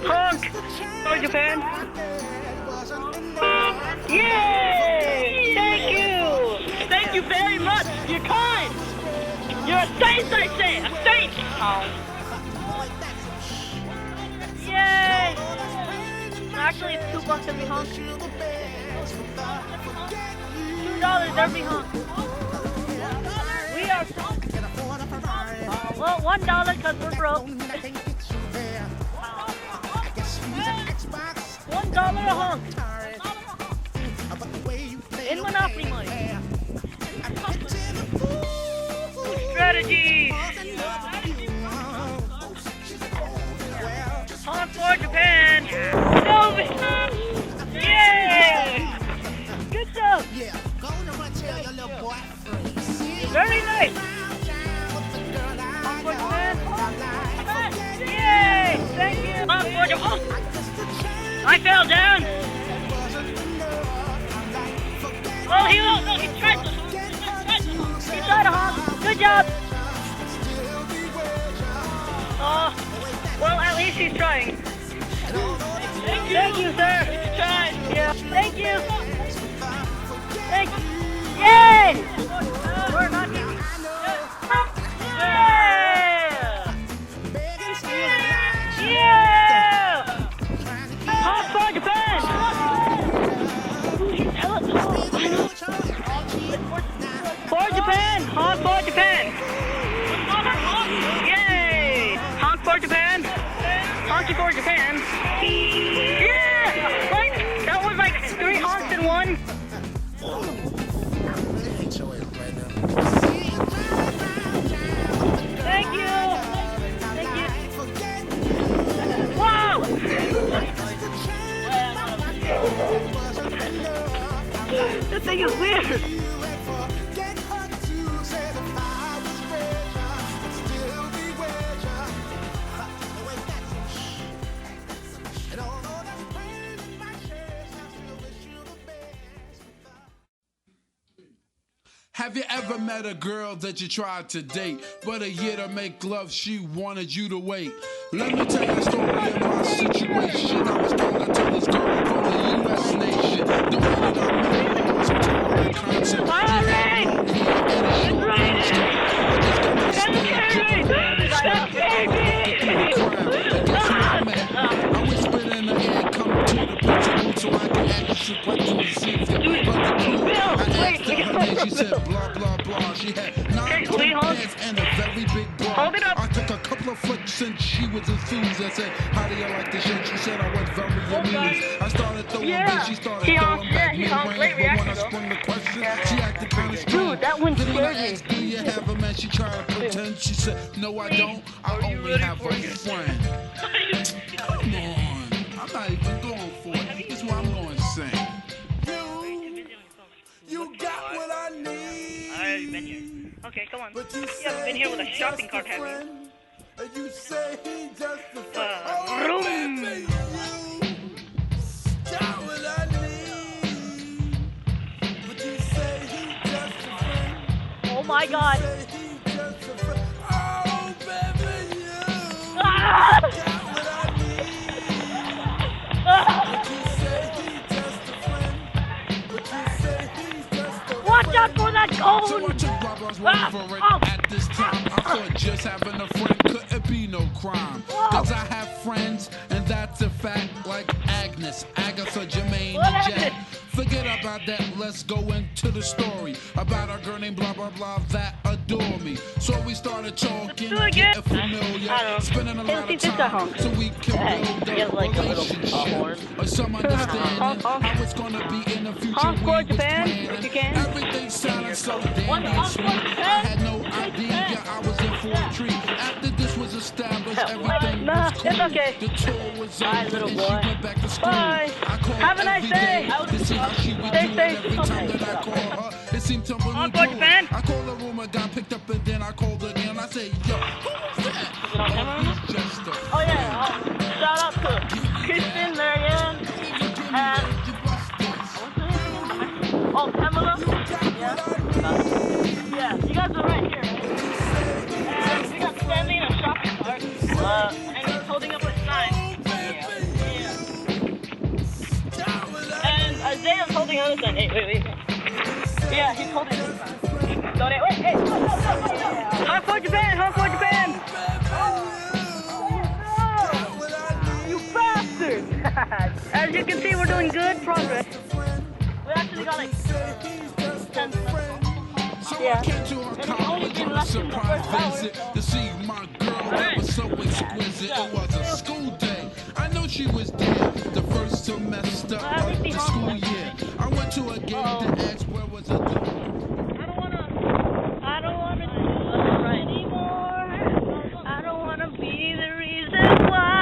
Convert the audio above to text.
Honk for Japan. Yay! Thank you! Thank you very much! You're kind! You're a saint, I say! A saint! Yay! Actually, it's $2 every honk. $2 every honk. We are... Well, $1 because we're broke. $1 a honk. In Monopoly money. Strategy. Honk for Japan. Yay! Good job. Very nice. Honk for Japan. Yay! Thank you. Honk for Japan. I fell down. Oh, he won't. No, he tried to. He tried to honk. Good job. Oh, well, at least he's trying. Thank you, sir. He tried. Yeah. Thank you. Thank you. Yay! We're not getting. Yeah! Yeah! Honk for Japan! For Japan! Honk for Japan! Yay! Honk for Japan! Honky for Japan! Yeah! Like, that was like 3 honks in one. Thank you! Thank you! Wow! This thing is weird! Have you ever met a girl that you tried to date, but a year to make love, she wanted you to wait? Let me tell you a story of my situation. I was talking to this girl from the U.S. nation. The way that I met her was a total concept. She had long hair and a short ponytail. I just got to stay around and stop the crowd. And guess who I met? I whispered in her ear, come to the picture booth so I can ask you some questions to see if you're brother cool. I asked her her name, she said blah blah blah. She had 9 pants and a very big bra. Hold it up. I took a couple of flicks and she was enthused. I said, how do you like the shit? She said I was very amused. I started throwing back, she started throwing back mid-range. But when I sprung the question, she acted kind of strange. Dude, that one Then when I scared me. asked, do you have a man? She tried to pretend. She said, no I don't, I only have a friend. Come on, I'm not even going for it. This is what I'm going to sing. You got what I need. I've already been here. Okay, come on. You haven't been here with a shopping cart, have you? And you say he just a Vroom. baby, you got what I need. But you say he just a friend. Oh my God. Say he just a friend. Oh, baby, you Ah! got what I need. But you say he just a friend. But you say he's just a friend. Watch out for that So I cone! took Barbara's word for it. At this time, I thought just having a friend couldn't be no crime. Cause I have friends, and that's a fact, like Agnes, Agatha, Jermaine, and Jack. Forget about that, let's go into the story about a girl named blah blah blah that adore me. So we started talking, do it again. getting familiar, I don't know. spending a Hey, lot let's of see this time honk. so we can build Get a like a little relationship or some understanding Honk, honk. how it's gonna be in the future. Honk We for was Japan, planning. if you can. Everything sounded so dandy One and honk sweet. for I Japan. had no idea I was in for a treat. After this was established, everything Nah, was cool. it's okay. The tour was Bye, over little and boy. she went back to school. Bye. I called Have a nice every day. to see how she would Stay do it safe. every time that I called her. It seemed to Honk for Japan. I called the room, a guy picked up and then I called again. I said, yo, who was that? Oh, he's just a Oh yeah, shout out to Kristen, Marianne, and... Oh, Pamela? Yeah. holding on this side. Hey, wait. Yeah, he's holding this side. Don't it? Wait, hey. Honk for Japan! Honk for Japan! You bastard! As you can see, we're doing good progress. We actually got like 10 So yeah. I came to her college on a surprise visit to see my girl that was so exquisite. It was a school day. I know she was there the first semester of the school year. I went to a gate to ask where was it. I don't wanna do it anymore. I don't wanna be the reason why.